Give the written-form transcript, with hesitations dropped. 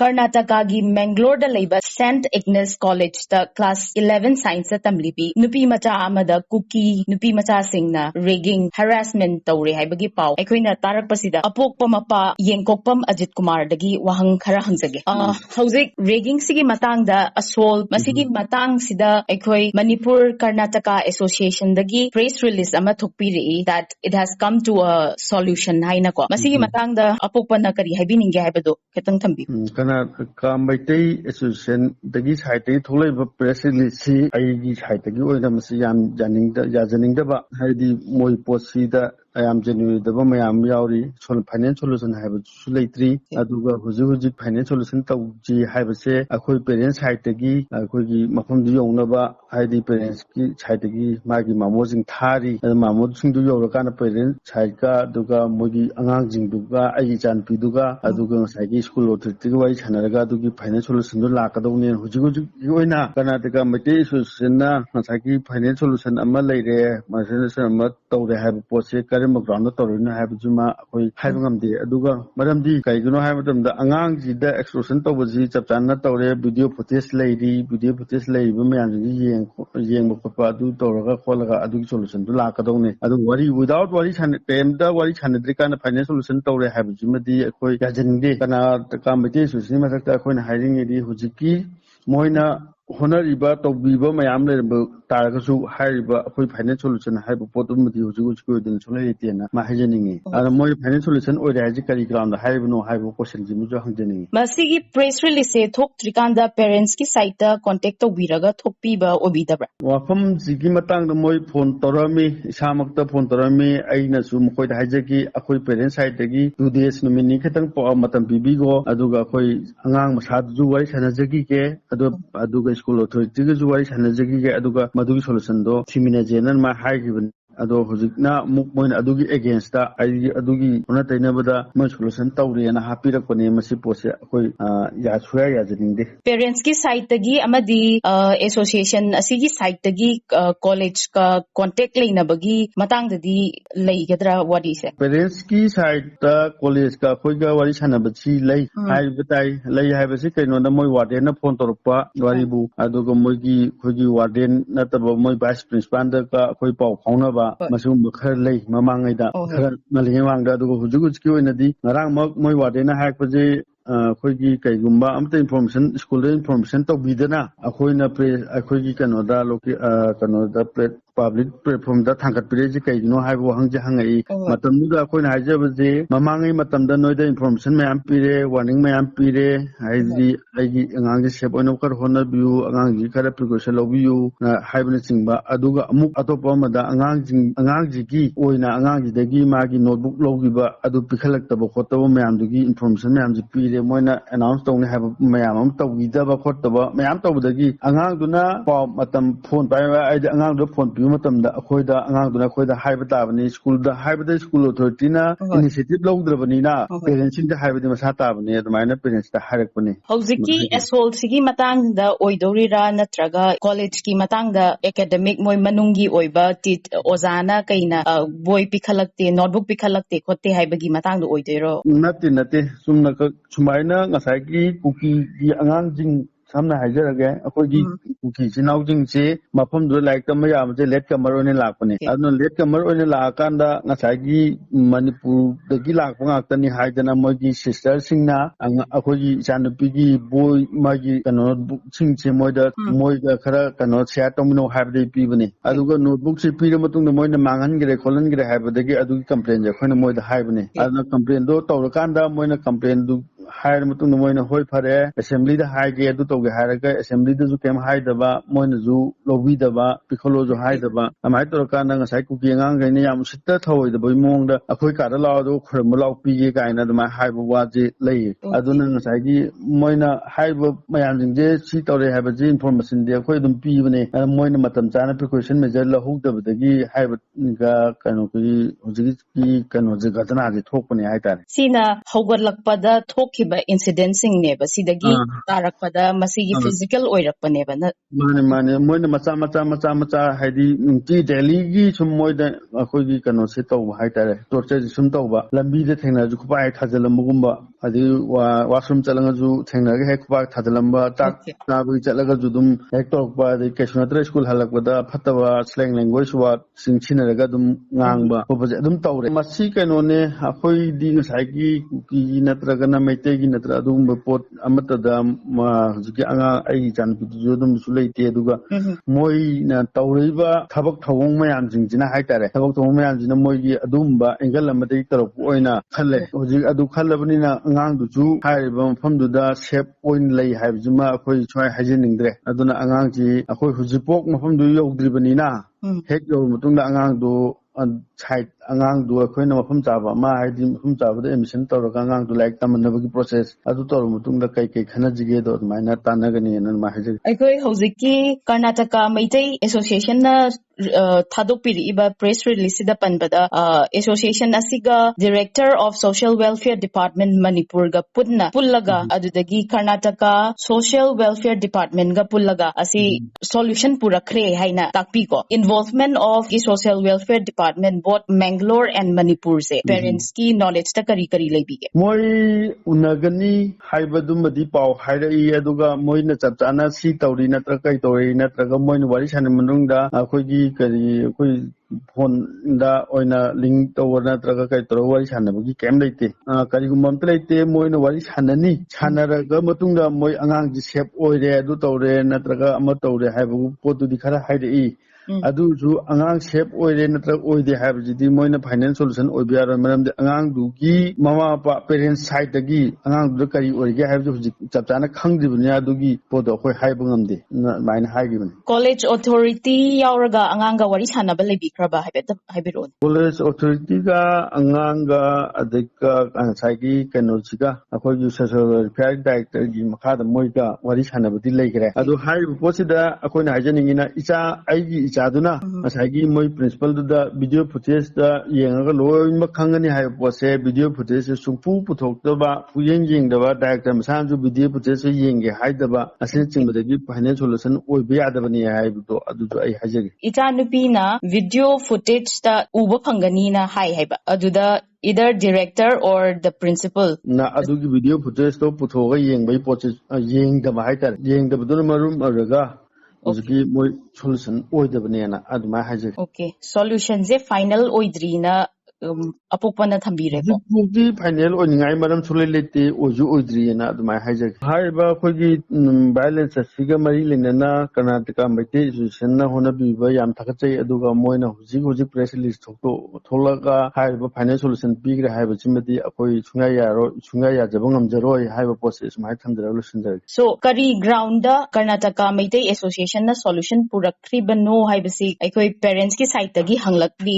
Karnataka gi Mangalore da leiba St. Agnes College da class 11 science tamlibi nupi macha amada cookie nupi macha singna rigging harassment tawre haibagi pau aikoina tarakpasida apokpa mapa yengkokpam Ajit Kumar dagi wahang khara hangjage hauzik rigging sigi matangda assault masigi matang sida aikoi Manipur Karnataka Association dagi press release ama thokpiri that it has come to a solution haina ko masigi matangda apokpa na kari haibininge haibado ketang thambi Karnataka Maitai Association dagi site tholaiba press release si aigi site gi oina masi yam janinda ba haidi moi posida I am genuine the Mayam Yauri, financial solution have a Sulatri, Aduga, Huzu, financial solution to G. Have a say, a quick parents, Haitagi, a quick Mapum Yonaba, Heidi parents, Haitagi, Maggie Mamosing Tari, and Mamot Sing to Yorokana parents, Chaika, Duga, Mogi, Angang Duga, Aichan Piduga, Aduga, Sagi school or Tiwai, Hanaraga to give financial solution to Lakadoni and Huju, Yoina, Karnataka Mate, Susina, Masaki, financial solution, Amalay, my solution, Mato, they have a post. Ground Torina have Juma, having the Aduga, Madam D. Kaiguno have them the Angang, the expression was it, Chaptana Tore, video protest lady, women, Yang Papa, do Toraga, Kolaga, Adu solution to Lakadone. Adu worry without worries and them the worries and the kind of financial solution Tore have Juma the Akoi Gajan Day, Kana, the committee, Susimata, hiding it, Hujiki, Moina. Honoriba to Biba Mayam Targasu Hariba financial solution hypopotamati who's good in Solatiana, Mahajaning. And more financial solution or the Hajikari ground, the Haribo hypopotion Jimuja Hanjani. Masigi press release talk Trikanda parents ki site contact of Viraga Topiba Obidabra. Wafam Zigimatang the Moi Pontorami, Samakta Pontorami, Aina Sumkoi Hajaki, Akoi parents Haitagi, 2 days Nominikatan for Matam Bibigo, Aduga Koi Angang Masadu, Sanazaki, Aduga School Authority Zuwai Hanazaki Aduga Madu solution do Timina Jenan my high given Ado Huzikna Mukmoin Adugi against the Adugi Unata Nevada much solution Tauri and a happy Masi Pose Yasua Yazindi. Parents ki site tagi amadi association asigi site tagi college ka contact lane bagi matang dadi lay gadra what is it? Parents ki site college ka Koiga Wari Hanabachi lay high betai lay have a second on the Moi Warden upon Torpa Waribu Aduga Mogi Kogi Warden Nataba Moi Vice Principal Koipa Honaba. Masum Bukhari, Mamanga, Malinganga, Hujuki in the D, Narang Moi Wadena Hakpaji, Kogi Kaigumba, Amta information, school information to Bidana, Akoina Pre, Akogi Canada, Canada public platform that Hankat Piraji, have Wahanga Hangai, Matamuda Koin Hajabazi, Mamangi Matamda no the information may ampire, warning may ampire, Hazi, Angangi Shaponoka Honor view, Angangi Karapicosal of you, Hibernation, Aduga Muk Atopama, Angangi, Oina Angangi, the Gimagi notebook logiba, Adu Picollectable Kotoba, Mamdugi information, Mamzi, Moina announced only have Mayam to Vidaba Kotaba, Mayamto the Gi, Anganguna, Matam phone by Angang the phone. Matamda Akoida Anganguna Koida Hybrid School, the Hybrid School Authority initiative low Dravanina, parents in the Hybrid Masata near the minor parents the Harakuni. Hauziki assault Sigi Matang the Oidorira Natraga College ki Matang the academic Moi Manungi Oiba Tit Ozana Kaina boy Pikalakte, notebook Pikalakte, Kote Hybagi Matang the Oidero. Nothing, Sumnaka Sumaina, Nasaki, Kuki, the Angang. Samna Hajar again, according to Sinouting say, Mapum do like the Mayam, the let Cameron in Lapone. I don't let Cameron in Lakanda, Nasagi, Manipur, the Gilak, Tani Haidana Mogi, sister Singna, and Akogi, Sanapigi, boy, Magi, cannot sing Moida, Moida, Kara, cannot say, Atomino have the Pivani. I do go notebooks, Piramatun, the Moida Mangan, get a colon, get a have the Adu complain, the Konamoida Hibane. I don't complain, though, Torokanda, Moina complain, do hire Matun, Moina Hoi Pare, assembly the high gate to Haraga, assembly the Zukem Haidaba, Moinazu, Lovidaba, Piccolo Haidaba, Amatorokana, Saikuki, and Yam Sita Toy, the Boymonda, a quick Adalado, Kremolo Pigi, and my Hyberwaji lay. I don't know, Sagi, Moina, Hyber, Mayam, Seat or they have a gene information, they are quite Pivane, and Moina Matamzana precaution, Majella hooked up the Gi, Hyber, Kanopi, Uziki, Kanozikatana, the Topani Haitan. Sina, Howard Lakpada, Tokiba incidencing neighbor, see the Gi, Tarakpada, Masigi physical or Yapaneva. Money, Mata, Hadi, Delhi, some more than Akogi Kanosito, Haita, Torture Sumtova, Lambida Tena, Jukupai, Hazela Mugumba, adi washroom chalangaju thengnage hek pa thadalamba tak nabi chalagaju dum hek torpa adi keshnatra school halakbada phataba slang language wa singchinaraga dum ngangba hobaje dum tawre masi kanone akhoi di ngasai ki natraga na maite gi natra dum pot amata da hujiki anga ai janpi dum suleite aduga moi na tawriba thabak thawong mayam jingjina haitare thabak thawong mayam jina moi gi adumba engal amade tarok oina khalle hujik adu khallabani na angang du ju haiba mafam du da shape oin lei haibjuma akhoi choi hajeningdre aduna angang ji akhoi hujipok mafam du yogdribani na hek yo mutungda angang du side angang du akhoi mafam chaba ma haidi mafam chaba da emission tawraga angang du like tamanabagi process adu tor mutungda kai khanajige do maina tanagani nan ma haje akhoi hojiki Karnataka Maitai Association na thadokpiriba press release da panbada association asiga Director of Social Welfare Department Manipur ga pullaga adudagi Karnataka Social Welfare Department ga pullaga asi solution purakre haina takpi ko involvement of the Social Welfare Department both Mangalore and Manipur se parents ki knowledge ta kari lebige moi unagani haibadumadi paw hairai aduga moi na chapchana si tawri natra kai tawri natra ga moi wari san manungda akhoi kari akhoi phone da oina link tawra natra ga kai tawra wari sanabagi kem leite kari gumam leite moi na wari sanani sanaraga matungda moi angang ji sep oire adu tawre natra ga ama tawre haibu potu di khara hairai adu ju angang sep oire natra oide haibjidi moina finance solution oibya maram de angang du gi mama pa parents side gi angang du kari oige haibju chapchana khangdibni adu gi podo khoi haibu ngamde maina haigibni College Authority yauraga anganga wari sanaba lebikraba haibiron College Authority ga anganga adika ansagi kanochiga akhoi ju social welfare director gi makhada moiga wari sanabadi leigre adu haibu posida akhoi na hajaningina icha aigi ichaduna asagi moi principal da video footage da yenga loi makhangani hai pose video footage sungpu puthokdaba puyeng yengdaba director masanju video footage yenge haidaba asin chingbadagi financial solution oibe adabani haibudo adu ai hajagi ita nupi na video footage da uba phangani na haiba aduda either director or the principal na adugi video footage to puthoga yengbai poche yengdaba haitar yengdaba marum araga Uski moi solution oidabani na aduma haje okay solution je final oidrina apopana thambire ko di final oningai maram sulai lete oju oidri na aduma haje haiba khogi balance siga mari lenana Karnataka Maitai Association na hona biba yam thakachai aduga moina huji press release thokto tholaga haiba final solution bigre haiba chimadi akoi chunga ya jabangam jaroi haiba process mai thamdra lusinjar so kari ground da Karnataka Maitai Association na solution purakri bano haibasi aikoi parents ki side tagi hanglakli